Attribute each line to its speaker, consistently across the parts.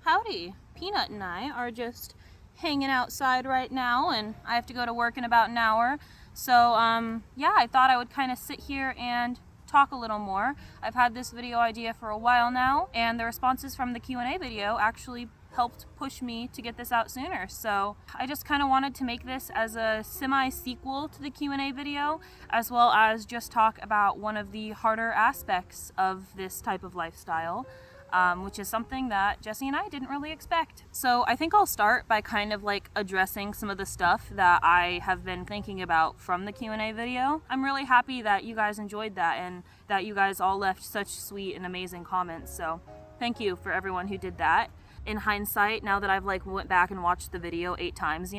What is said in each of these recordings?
Speaker 1: Howdy. Peanut and I are just hanging outside right now, and I have to go to work in about an hour. So, yeah, I thought I would kind of sit here and talk a little more. I've had this video idea for a while now, and the responses from the Q&A video actually helped push me to get this out sooner. So I just kind of wanted to make this as a semi-sequel to the Q&A video, as well as just talk about one of the harder aspects of this type of lifestyle. Which is something that Jesse and I didn't really expect. So I think I'll start by kind of like addressing some of the stuff that I have been thinking about from the Q&A video. I'm really happy that you guys enjoyed that and that you guys all left such sweet and amazing comments. So thank you for everyone who did that. In hindsight, now that I've went back and watched the video 8 times,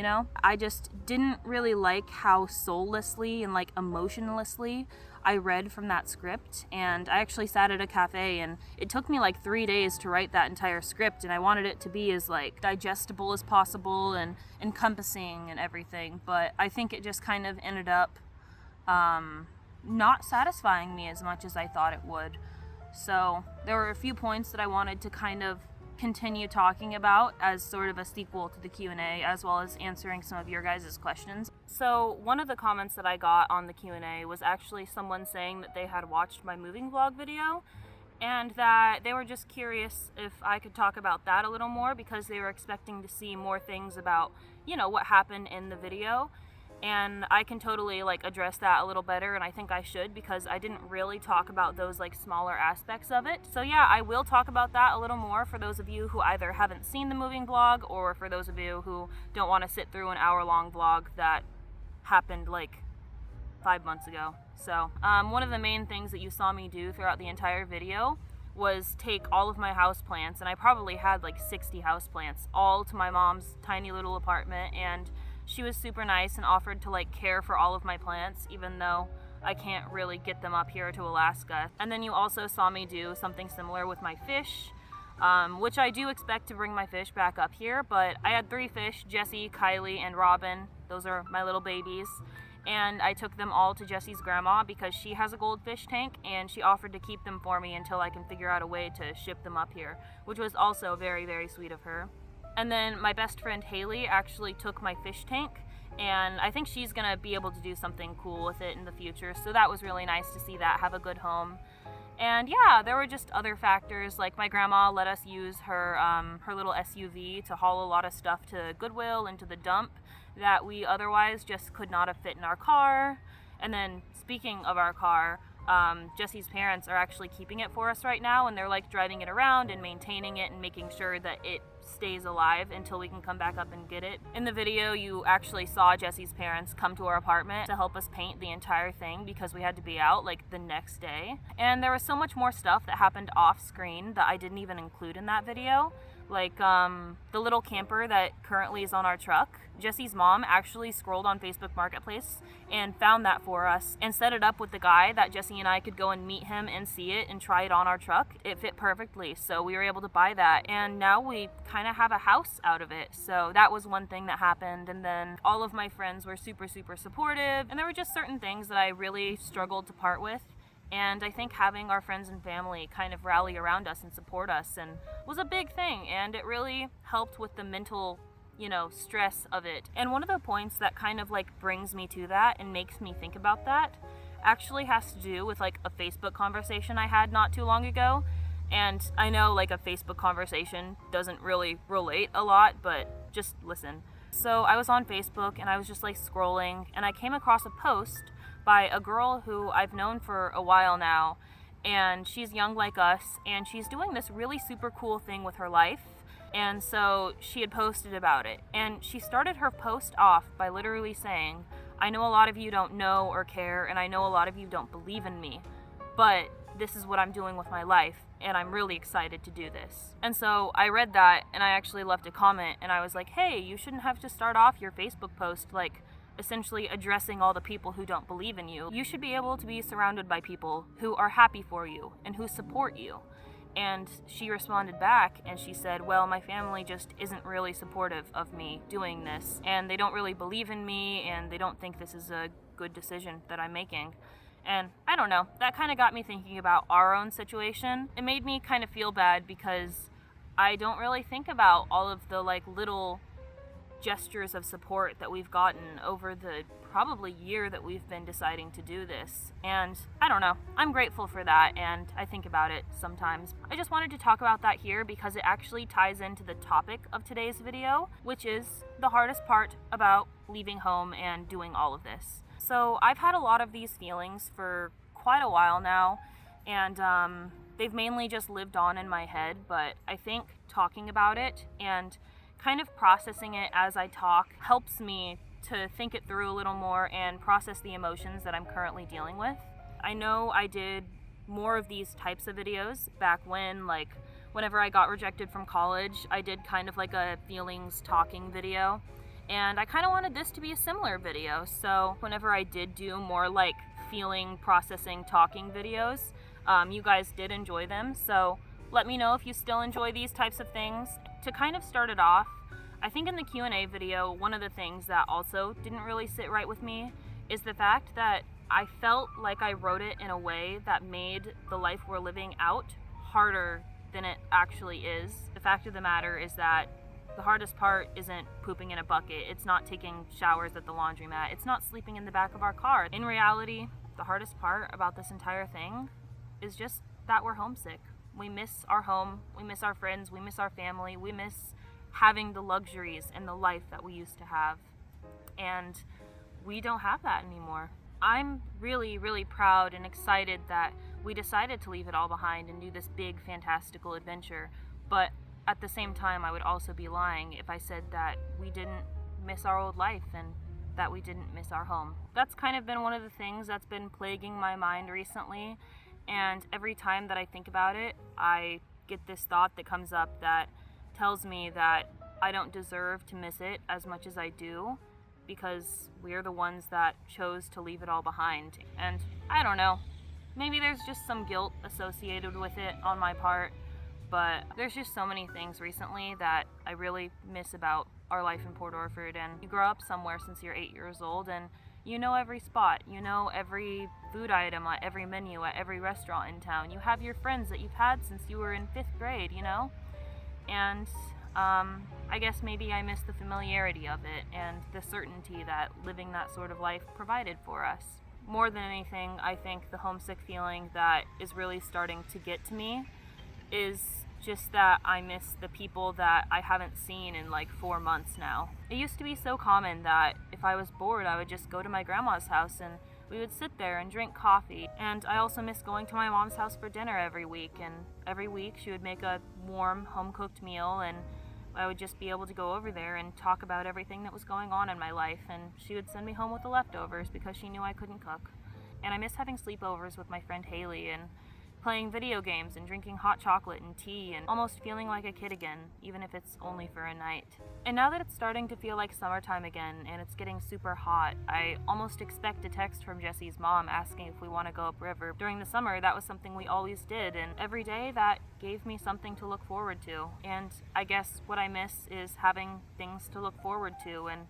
Speaker 1: I just didn't really like how soullessly and emotionlessly I read from that script. And I actually sat at a cafe, and it took me 3 days to write that entire script, and I wanted it to be as digestible as possible and encompassing and everything, but I think it just kind of ended up not satisfying me as much as I thought it would. So there were a few points that I wanted to kind of continue talking about as sort of a sequel to the Q&A, as well as answering some of your guys' questions. So one of the comments that I got on the Q&A was actually someone saying that they had watched my moving vlog video and that they were just curious if I could talk about that a little more, because they were expecting to see more things about, what happened in the video. And I can totally address that a little better, and I think I should, because I didn't really talk about those smaller aspects of it. So yeah, I will talk about that a little more for those of you who either haven't seen the moving vlog, or for those of you who don't want to sit through an hour-long vlog that happened 5 months ago. So one of the main things that you saw me do throughout the entire video was take all of my houseplants, and I probably had 60 houseplants, all to my mom's tiny little apartment, and she was super nice and offered to care for all of my plants, even though I can't really get them up here to Alaska. And then you also saw me do something similar with my fish, which I do expect to bring my fish back up here, but I had 3 fish, Jessie, Kylie, and Robin. Those are my little babies. And I took them all to Jessie's grandma because she has a goldfish tank, and she offered to keep them for me until I can figure out a way to ship them up here, which was also very, very sweet of her. And then my best friend Haley actually took my fish tank, and I think she's gonna be able to do something cool with it in the future, so that was really nice to see that have a good home. And yeah, there were just other factors, like my grandma let us use her little SUV to haul a lot of stuff to Goodwill and to the dump that we otherwise just could not have fit in our car. And then speaking of our car, Jesse's parents are actually keeping it for us right now, and they're driving it around and maintaining it and making sure that it stays alive until we can come back up and get it. In the video, you actually saw Jesse's parents come to our apartment to help us paint the entire thing because we had to be out the next day. And there was so much more stuff that happened off screen that I didn't even include in that video. The little camper that currently is on our truck. Jesse's mom actually scrolled on Facebook Marketplace and found that for us and set it up with the guy that Jesse and I could go and meet him and see it and try it on our truck. It fit perfectly, so we were able to buy that, and now we kind of have a house out of it. So that was one thing that happened. And then all of my friends were super, super supportive, and there were just certain things that I really struggled to part with. And I think having our friends and family kind of rally around us and support us and was a big thing, and it really helped with the mental, stress of it. And one of the points that kind of brings me to that and makes me think about that actually has to do with a Facebook conversation I had not too long ago. And I know a Facebook conversation doesn't really relate a lot, but just listen. So I was on Facebook, and I was just scrolling, and I came across a post by a girl who I've known for a while now, and she's young like us, and she's doing this really super cool thing with her life. And so she had posted about it, and she started her post off by literally saying, "I know a lot of you don't know or care, and I know a lot of you don't believe in me, but this is what I'm doing with my life, and I'm really excited to do this." And so I read that, and I actually left a comment, and I was like, hey, you shouldn't have to start off your Facebook post essentially addressing all the people who don't believe in you. You should be able to be surrounded by people who are happy for you and who support you. And she responded back, and she said, well, my family just isn't really supportive of me doing this, and they don't really believe in me, and they don't think this is a good decision that I'm making. And I don't know, that kind of got me thinking about our own situation. It made me kind of feel bad because I don't really think about all of the like little gestures of support that we've gotten over the probably year that we've been deciding to do this. And I don't know, I'm grateful for that, and I think about it sometimes. I just wanted to talk about that here because it actually ties into the topic of today's video, which is the hardest part about leaving home and doing all of this. So I've had a lot of these feelings for quite a while now, and they've mainly just lived on in my head, but I think talking about it and kind of processing it as I talk helps me to think it through a little more and process the emotions that I'm currently dealing with. I know I did more of these types of videos back when, like, whenever I got rejected from college, I did kind of like a feelings talking video, and I kind of wanted this to be a similar video. So whenever I did do more like feeling, processing, talking videos, you guys did enjoy them, so let me know if you still enjoy these types of things. To kind of start it off, I think in the Q&A video, one of the things that also didn't really sit right with me is the fact that I felt like I wrote it in a way that made the life we're living out harder than it actually is. The fact of the matter is that the hardest part isn't pooping in a bucket, it's not taking showers at the laundromat, it's not sleeping in the back of our car. In reality, the hardest part about this entire thing is just that we're homesick. We miss our home, we miss our friends, we miss our family, we miss having the luxuries and the life that we used to have. And we don't have that anymore. I'm really, really proud and excited that we decided to leave it all behind and do this big, fantastical adventure. But at the same time, I would also be lying if I said that we didn't miss our old life and that we didn't miss our home. That's kind of been one of the things that's been plaguing my mind recently. And every time that I think about it, I get this thought that comes up that tells me that I don't deserve to miss it as much as I do, because we're the ones that chose to leave it all behind. And I don't know, maybe there's just some guilt associated with it on my part, but there's just so many things recently that I really miss about our life in Port Orford. And you grow up somewhere since you're 8 years old, and you know every spot, you know every food item on every menu at every restaurant in town. You have your friends that you've had since you were in 5th grade, you know? And I guess maybe I miss the familiarity of it and the certainty that living that sort of life provided for us. More than anything, I think the homesick feeling that is really starting to get to me is just that I miss the people that I haven't seen in like 4 months now. It used to be so common that if I was bored, I would just go to my grandma's house and we would sit there and drink coffee. And I also miss going to my mom's house for dinner every week. And every week she would make a warm, home-cooked meal, and I would just be able to go over there and talk about everything that was going on in my life. And she would send me home with the leftovers because she knew I couldn't cook. And I miss having sleepovers with my friend Haley and playing video games and drinking hot chocolate and tea and almost feeling like a kid again, even if it's only for a night. And now that it's starting to feel like summertime again and it's getting super hot, I almost expect a text from Jesse's mom asking if we want to go upriver. During the summer, that was something we always did, and every day that gave me something to look forward to. And I guess what I miss is having things to look forward to and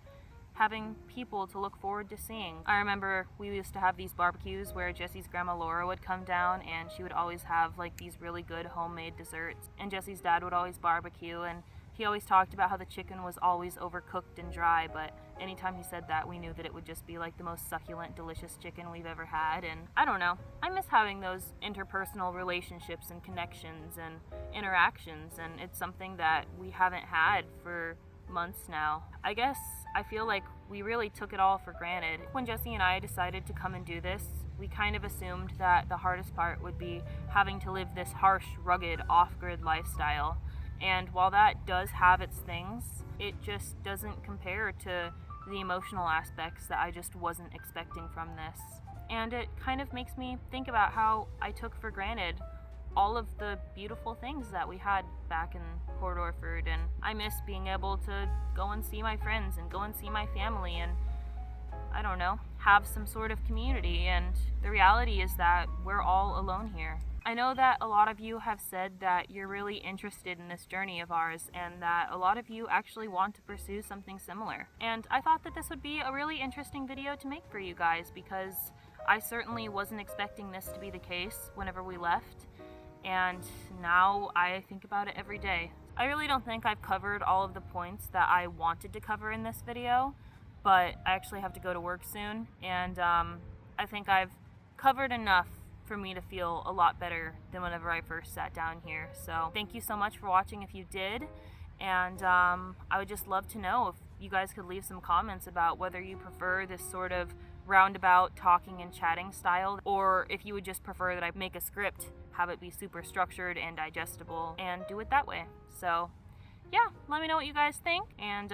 Speaker 1: having people to look forward to seeing. I remember we used to have these barbecues where Jesse's grandma Laura would come down, and she would always have like these really good homemade desserts. And Jesse's dad would always barbecue, and he always talked about how the chicken was always overcooked and dry, but anytime he said that, we knew that it would just be like the most succulent, delicious chicken we've ever had. And I don't know, I miss having those interpersonal relationships and connections and interactions, and it's something that we haven't had for months now. I guess I feel like we really took it all for granted. When Jesse and I decided to come and do this, we kind of assumed that the hardest part would be having to live this harsh, rugged, off-grid lifestyle. And while that does have its things, it just doesn't compare to the emotional aspects that I just wasn't expecting from this. And it kind of makes me think about how I took for granted all of the beautiful things that we had back in Port Orford, and I miss being able to go and see my friends and go and see my family and, I don't know, have some sort of community. And the reality is that we're all alone here. I know that a lot of you have said that you're really interested in this journey of ours and that a lot of you actually want to pursue something similar. And I thought that this would be a really interesting video to make for you guys, because I certainly wasn't expecting this to be the case whenever we left. And now I think about it every day. I really don't think I've covered all of the points that I wanted to cover in this video, but I actually have to go to work soon, and I think I've covered enough for me to feel a lot better than whenever I first sat down here. So thank you so much for watching if you did, and I would just love to know if you guys could leave some comments about whether you prefer this sort of roundabout talking and chatting style, or if you would just prefer that I make a script, have it be super structured and digestible, and do it that way. So yeah, let me know what you guys think, and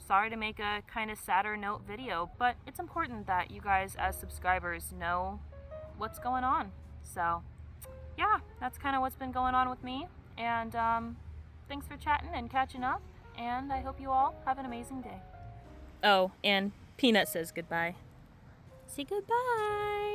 Speaker 1: sorry to make a kind of sadder note video, but it's important that you guys as subscribers know what's going on. So yeah, that's kind of what's been going on with me, and thanks for chatting and catching up, and I hope you all have an amazing day. Oh, and Peanut says goodbye. Say goodbye.